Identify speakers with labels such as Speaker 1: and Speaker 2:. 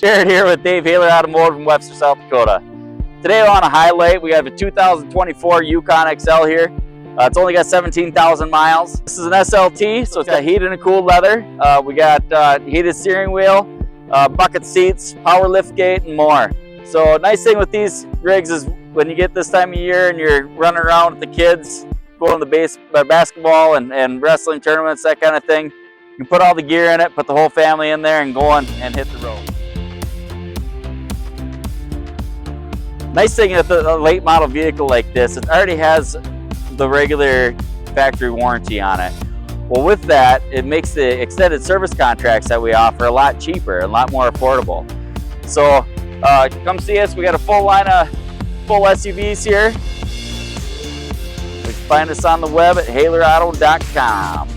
Speaker 1: Jared here with Dave Hahler Automotive in Webster, South Dakota. Today on a highlight, we have a 2024 Yukon XL here. It's only got 17,000 miles. This is an SLT, so it's got heated and cooled leather. We got heated steering wheel, bucket seats, power lift gate, and more. So nice thing with these rigs is when you get this time of year and you're running around with the kids, going to the basketball and wrestling tournaments, that kind of thing, you can put all the gear in it, put the whole family in there and go on and hit the road. Nice thing with a late model vehicle like this, it already has the regular factory warranty on it. Well, with that, it makes the extended service contracts that we offer a lot cheaper, a lot more affordable. So come see us. We got a full line of full SUVs here. You can find us on the web at hahlerauto.com.